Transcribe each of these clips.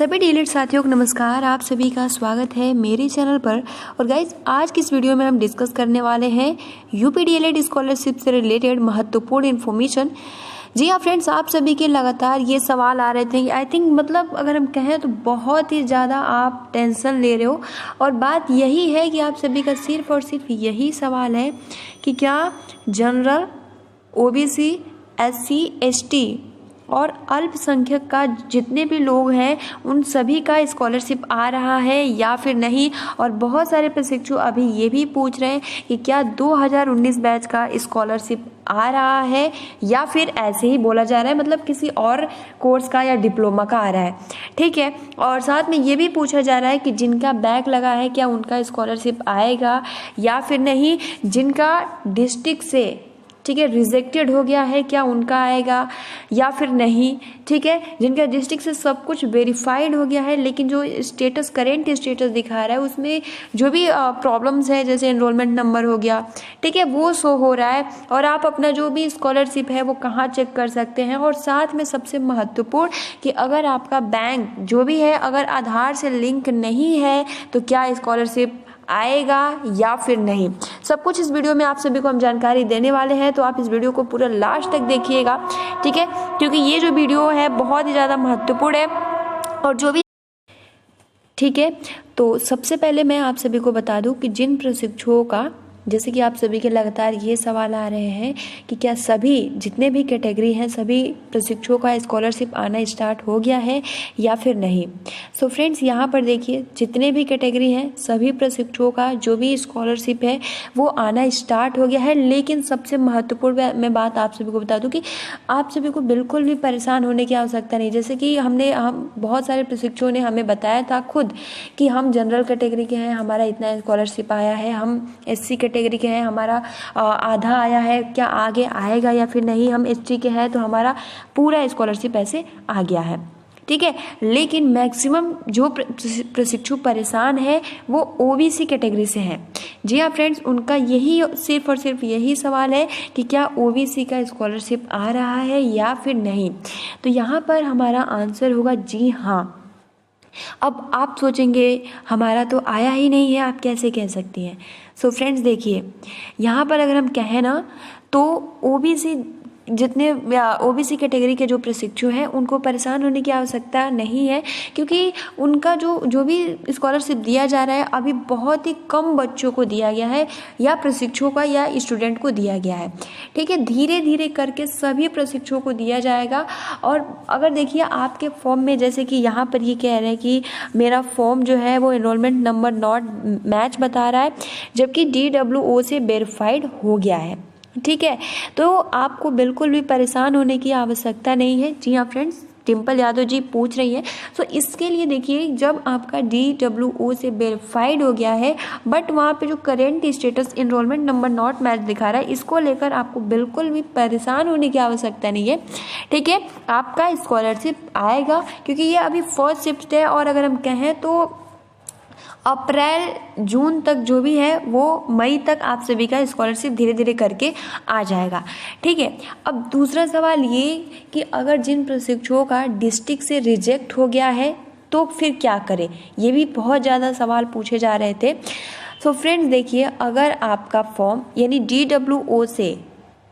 सभी डीएलएड साथियों को नमस्कार। आप सभी का स्वागत है मेरे चैनल पर। और गाइज आज की इस वीडियो में हम डिस्कस करने वाले हैं यूपी डीएलएड स्कॉलरशिप से रिलेटेड महत्वपूर्ण इन्फॉर्मेशन। जी हाँ फ्रेंड्स, आप सभी के लगातार ये सवाल आ रहे थे। आई थिंक मतलब अगर हम कहें तो बहुत ही ज़्यादा आप टेंशन ले रहे हो, और बात यही है कि आप सभी का सिर्फ और सिर्फ यही सवाल है कि क्या जनरल, ओबीसी, एससी, एसटी और अल्पसंख्यक का जितने भी लोग हैं उन सभी का स्कॉलरशिप आ रहा है या फिर नहीं। और बहुत सारे प्रशिक्षु अभी ये भी पूछ रहे हैं कि क्या 2019 बैच का स्कॉलरशिप आ रहा है या फिर ऐसे ही बोला जा रहा है, मतलब किसी और कोर्स का या डिप्लोमा का आ रहा है। ठीक है, और साथ में ये भी पूछा जा रहा है कि जिनका बैक लगा है क्या उनका स्कॉलरशिप आएगा या फिर नहीं। जिनका डिस्ट्रिक्ट से ठीक है रिजेक्टेड हो गया है क्या उनका आएगा या फिर नहीं। ठीक है, जिनका डिस्ट्रिक्ट से सब कुछ वेरीफाइड हो गया है लेकिन जो स्टेटस करेंट स्टेटस दिखा रहा है उसमें जो भी प्रॉब्लम्स है जैसे एनरोलमेंट नंबर हो गया, ठीक है, वो शो हो रहा है। और आप अपना जो भी स्कॉलरशिप है वो कहाँ चेक कर सकते हैं। और साथ में सबसे महत्वपूर्ण कि अगर आपका बैंक जो भी है अगर आधार से लिंक नहीं है तो क्या स्कॉलरशिप आएगा या फिर नहीं। सब कुछ इस वीडियो में आप सभी को हम जानकारी देने वाले हैं, तो आप इस वीडियो को पूरा लास्ट तक देखिएगा। ठीक है, क्योंकि ये जो वीडियो है बहुत ही ज़्यादा महत्वपूर्ण है। और जो भी ठीक है, तो सबसे पहले मैं आप सभी को बता दूं कि जिन प्रशिक्षुओं का जैसे कि आप सभी के लगातार ये सवाल आ रहे हैं कि क्या सभी जितने भी कैटेगरी हैं सभी प्रशिक्षुओं का स्कॉलरशिप आना स्टार्ट हो गया है या फिर नहीं। सो फ्रेंड्स, यहाँ पर देखिए जितने भी कैटेगरी हैं सभी प्रशिक्षुओं का जो भी स्कॉलरशिप है वो आना स्टार्ट हो गया है। लेकिन सबसे महत्वपूर्ण मैं बात आप सभी को बता दूँ कि आप सभी को बिल्कुल भी परेशान होने की आवश्यकता नहीं। जैसे कि हम बहुत सारे प्रशिक्षुओं ने हमें बताया था खुद कि हम जनरल कैटेगरी के हैं, हमारा इतना स्कॉलरशिप आया है, हम एससी कैटेगरी के हैं, हमारा आधा आया है, क्या आगे आएगा या फिर नहीं। हम एसटी के हैं तो हमारा पूरा स्कॉलरशिप ऐसे आ गया है। ठीक है, लेकिन मैक्सिमम जो प्रशिक्षु परेशान है वो ओबीसी कैटेगरी से हैं। जी हाँ फ्रेंड्स, उनका यही सिर्फ और सिर्फ यही सवाल है कि क्या ओबीसी का स्कॉलरशिप आ रहा है या फिर नहीं। तो यहाँ पर हमारा आंसर होगा जी हाँ। अब आप सोचेंगे हमारा तो आया ही नहीं है, आप कैसे कह सकती हैं। सो फ्रेंड्स देखिए, यहाँ पर अगर हम कहें ना तो ओबीसी जितने ओबीसी कैटेगरी के जो प्रशिक्षु हैं उनको परेशान होने की आवश्यकता नहीं है, क्योंकि उनका जो भी स्कॉलरशिप दिया जा रहा है अभी बहुत ही कम बच्चों को दिया गया है या प्रशिक्षुओं का या स्टूडेंट को दिया गया है। ठीक है, धीरे धीरे करके सभी प्रशिक्षुओं को दिया जाएगा। और अगर देखिए आपके फॉर्म में जैसे कि यहाँ पर ये कह रहे हैं कि मेरा फॉर्म जो है वो एनरोलमेंट नंबर नॉट मैच बता रहा है, जबकि DWO से वेरीफाइड हो गया है। ठीक है, तो आपको बिल्कुल भी परेशान होने की आवश्यकता नहीं है। जी हाँ फ्रेंड्स, टिम्पल यादव जी पूछ रही है। तो इसके लिए देखिए जब आपका DWO से वेरीफाइड हो गया है बट वहाँ पे जो current status enrolment number not match दिखा रहा है, इसको लेकर आपको बिल्कुल भी परेशान होने की आवश्यकता नहीं है। ठीक है, आपका स्कॉलरशिप आएगा क्योंकि ये अभी फर्स्ट शिफ्ट है। और अगर हम कहें तो अप्रैल जून तक जो भी है वो मई तक आप सभी का स्कॉलरशिप धीरे धीरे करके आ जाएगा। ठीक है, अब दूसरा सवाल ये कि अगर जिन प्रशिक्षुओं का डिस्ट्रिक्ट से रिजेक्ट हो गया है तो फिर क्या करें, ये भी बहुत ज़्यादा सवाल पूछे जा रहे थे। सो फ्रेंड्स देखिए, अगर आपका फॉर्म यानी DWO से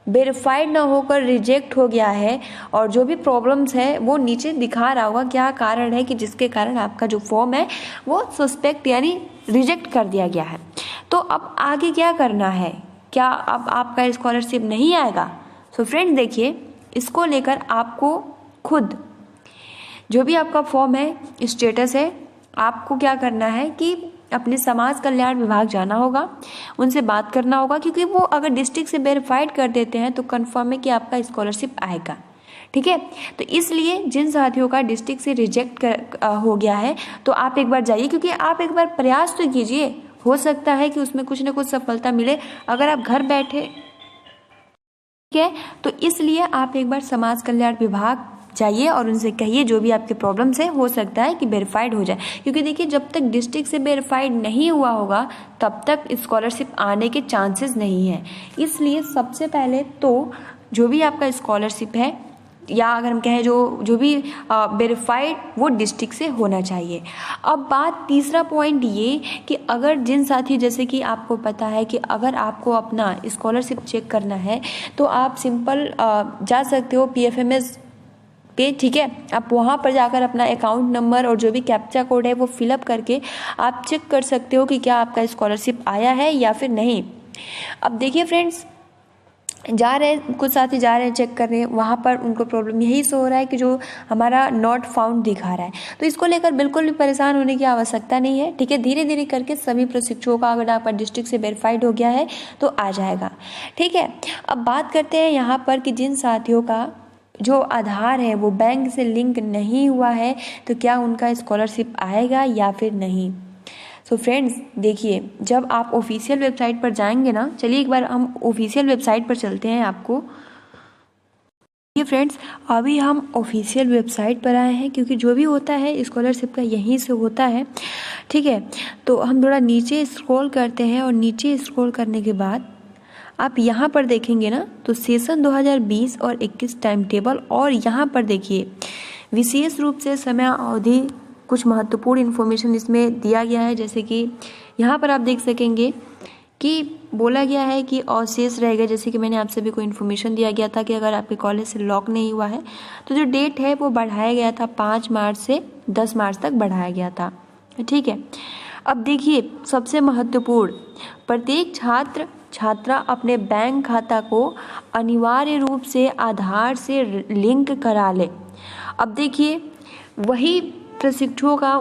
वेरीफाइड ना होकर रिजेक्ट हो गया है और जो भी प्रॉब्लम्स है वो नीचे दिखा रहा होगा क्या कारण है कि जिसके कारण आपका जो फॉर्म है वो सस्पेक्ट यानी रिजेक्ट कर दिया गया है, तो अब आगे क्या करना है, क्या अब आपका स्कॉलरशिप नहीं आएगा। सो फ्रेंड्स देखिए, इसको लेकर आपको खुद जो भी आपका फॉर्म है स्टेटस है, आपको क्या करना है कि अपने समाज कल्याण विभाग जाना होगा, उनसे बात करना होगा, क्योंकि वो अगर डिस्ट्रिक्ट से वेरीफाइड कर देते हैं तो कंफर्म है कि आपका स्कॉलरशिप आएगा। ठीक है, तो इसलिए जिन साथियों का डिस्ट्रिक्ट से रिजेक्ट हो गया है तो आप एक बार जाइए, क्योंकि आप एक बार प्रयास तो कीजिए, हो सकता है कि उसमें कुछ ना कुछ सफलता मिले अगर आप घर बैठे। ठीक है, तो इसलिए आप एक बार समाज कल्याण विभाग जाइए और उनसे कहिए जो भी आपके प्रॉब्लम्स है, हो सकता है कि वेरीफाइड हो जाए। क्योंकि देखिए जब तक डिस्ट्रिक्ट से वेरीफाइड नहीं हुआ होगा तब तक स्कॉलरशिप आने के चांसेस नहीं है। इसलिए सबसे पहले तो जो भी आपका स्कॉलरशिप है या अगर हम कहें जो भी वेरीफाइड वो डिस्ट्रिक्ट से होना चाहिए। अब बात तीसरा पॉइंट ये कि अगर जिन साथी, जैसे कि आपको पता है कि अगर आपको अपना स्कॉलरशिप चेक करना है तो आप सिंपल जा सकते हो PFMS पे, ठीक है। आप वहाँ पर जाकर अपना अकाउंट नंबर और जो भी कैप्चा कोड है वो फिलअप करके आप चेक कर सकते हो कि क्या आपका स्कॉलरशिप आया है या फिर नहीं। अब देखिए फ्रेंड्स, कुछ साथी जा रहे हैं चेक कर रहे हैं, वहाँ पर उनको प्रॉब्लम यही सो हो रहा है कि जो हमारा नॉट फाउंड दिखा रहा है। तो इसको लेकर बिल्कुल भी परेशान होने की आवश्यकता नहीं है, ठीक है। धीरे धीरे करके सभी प्रशिक्षुओं का अगर आपका डिस्ट्रिक्ट से वेरीफाइड हो गया है तो आ जाएगा, ठीक है। अब बात करते हैं यहाँ पर कि जिन साथियों का जो आधार है वो बैंक से लिंक नहीं हुआ है तो क्या उनका स्कॉलरशिप आएगा या फिर नहीं। सो फ्रेंड्स देखिए, जब आप ऑफिशियल वेबसाइट पर जाएंगे ना, चलिए एक बार हम ऑफिशियल वेबसाइट पर चलते हैं आपको। ये फ्रेंड्स, अभी हम ऑफिशियल वेबसाइट पर आए हैं क्योंकि जो भी होता है स्कॉलरशिप का यहीं से होता है, ठीक है। तो हम थोड़ा नीचे स्क्रॉल करते हैं और नीचे स्क्रॉल करने के बाद आप यहाँ पर देखेंगे ना तो सेशन 2020 और 21 टाइम टेबल, और यहाँ पर देखिए विशेष रूप से समय अवधि कुछ महत्वपूर्ण इन्फॉर्मेशन इसमें दिया गया है। जैसे कि यहाँ पर आप देख सकेंगे कि बोला गया है कि अवशेष रहेगा, जैसे कि मैंने आप सभी को इन्फॉर्मेशन दिया गया था कि अगर आपके कॉलेज से लॉक नहीं हुआ है तो जो डेट है वो बढ़ाया गया था, 5 मार्च से 10 मार्च तक बढ़ाया गया था, ठीक है। अब देखिए सबसे महत्वपूर्ण, प्रत्येक छात्रा अपने बैंक खाता को अनिवार्य रूप से आधार से लिंक करा ले। अब देखिए वही प्रशिक्षुओं का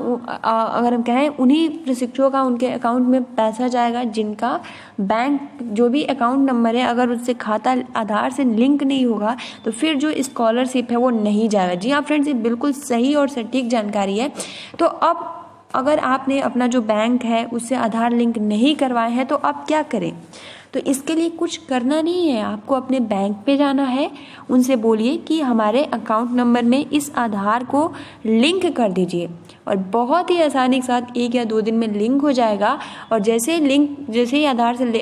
अगर हम कहें उन्हीं प्रशिक्षुओं का उनके अकाउंट में पैसा जाएगा जिनका बैंक जो भी अकाउंट नंबर है अगर उससे खाता आधार से लिंक नहीं होगा तो फिर जो स्कॉलरशिप है वो नहीं जाएगा। जी हाँ फ्रेंड्स, ये बिल्कुल सही और सटीक जानकारी है। तो अब अगर आपने अपना जो बैंक है उससे आधार लिंक नहीं करवाए हैं तो आप क्या करें। तो इसके लिए कुछ करना नहीं है, आपको अपने बैंक पे जाना है, उनसे बोलिए कि हमारे अकाउंट नंबर में इस आधार को लिंक कर दीजिए, और बहुत ही आसानी के साथ 1 या 2 दिन में लिंक हो जाएगा। और जैसे ही आधार से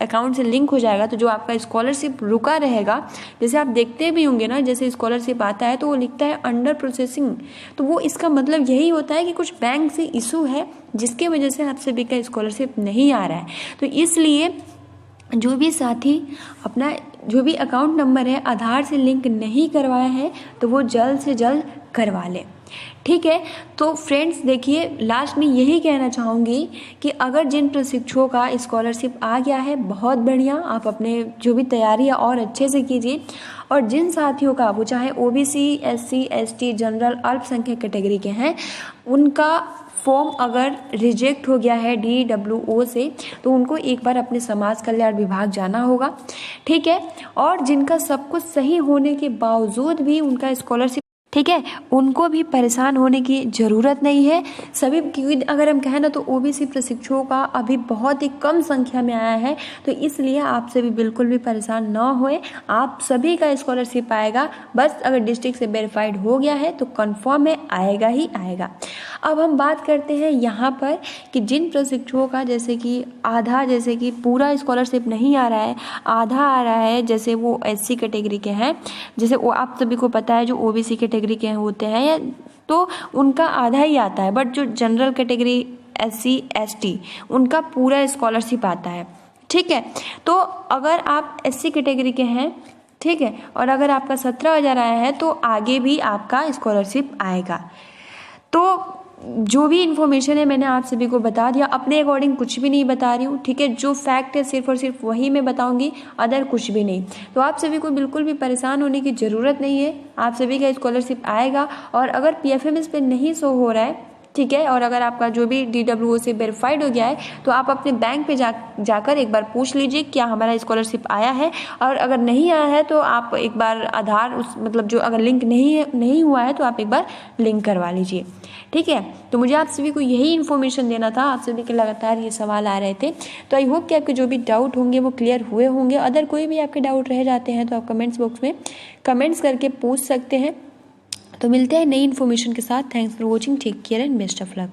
अकाउंट से लिंक हो जाएगा तो जो आपका स्कॉलरशिप रुका रहेगा, जैसे आप देखते भी होंगे ना, जैसे स्कॉलरशिप आता है तो वो लिखता है अंडर प्रोसेसिंग, तो वो इसका मतलब यही होता है कि कुछ बैंक से इशू है जिसके वजह से आप सभी का स्कॉलरशिप नहीं आ रहा है। तो इसलिए जो भी साथी अपना जो भी अकाउंट नंबर है आधार से लिंक नहीं करवाया है तो वो जल्द से जल्द करवा लें, ठीक है। तो फ्रेंड्स देखिए, लास्ट में यही कहना चाहूँगी कि अगर जिन प्रशिक्षुओं का स्कॉलरशिप आ गया है बहुत बढ़िया, आप अपने जो भी तैयारी है और अच्छे से कीजिए। और जिन साथियों का वो चाहे OBC, SC, ST, जनरल, अल्पसंख्यक कैटेगरी के हैं, उनका फॉर्म अगर रिजेक्ट हो गया है DWO से तो उनको एक बार अपने समाज कल्याण विभाग जाना होगा, ठीक है। और जिनका सब कुछ सही होने के बावजूद भी उनका स्कॉलरशिप, ठीक है, उनको भी परेशान होने की ज़रूरत नहीं है सभी, क्योंकि अगर हम कहें ना तो OBC प्रशिक्षुओं का अभी बहुत ही कम संख्या में आया है, तो इसलिए आप सभी बिल्कुल भी परेशान ना होए, आप सभी का स्कॉलरशिप आएगा। बस अगर डिस्ट्रिक्ट से वेरीफाइड हो गया है तो कंफर्म है, आएगा ही आएगा। अब हम बात करते हैं यहाँ पर कि जिन प्रशिक्षुओं का जैसे कि पूरा स्कॉलरशिप नहीं आ रहा है, आधा आ रहा है, जैसे वो SC कैटेगरी के हैं, जैसे वो आप सभी को पता है जो OBC कैटेगरी के होते हैं या तो उनका आधा ही आता है, बट जो जनरल कैटेगरी SC ST उनका पूरा स्कॉलरशिप आता है, ठीक है। तो अगर आप SC कैटेगरी के हैं, ठीक है, और अगर आपका 17,000 आया है तो आगे भी आपका स्कॉलरशिप आएगा। तो जो भी इन्फॉर्मेशन है मैंने आप सभी को बता दिया, अपने अकॉर्डिंग कुछ भी नहीं बता रही हूँ, ठीक है। जो फैक्ट है सिर्फ और सिर्फ वही मैं बताऊंगी, अदर कुछ भी नहीं। तो आप सभी को बिल्कुल भी परेशान होने की ज़रूरत नहीं है, आप सभी का स्कॉलरशिप आएगा। और अगर PFMS पे नहीं शो हो रहा है, ठीक है, और अगर आपका जो भी DWO से वेरीफाइड हो गया है तो आप अपने बैंक पे जाकर एक बार पूछ लीजिए क्या हमारा स्कॉलरशिप आया है। और अगर नहीं आया है तो आप एक बार आधार मतलब जो अगर लिंक नहीं हुआ है तो आप एक बार लिंक करवा लीजिए, ठीक है। तो मुझे आप सभी को यही इन्फॉर्मेशन देना था, आप सभी के लगातार ये सवाल आ रहे थे, तो आई होप कि आपके जो भी डाउट होंगे वो क्लियर हुए होंगे। अदर कोई भी आपके डाउट रह जाते हैं तो आप कमेंट्स बॉक्स में कमेंट्स करके पूछ सकते हैं। तो मिलते हैं नई इन्फॉर्मेशन के साथ। Thanks for watching, take care and best of luck.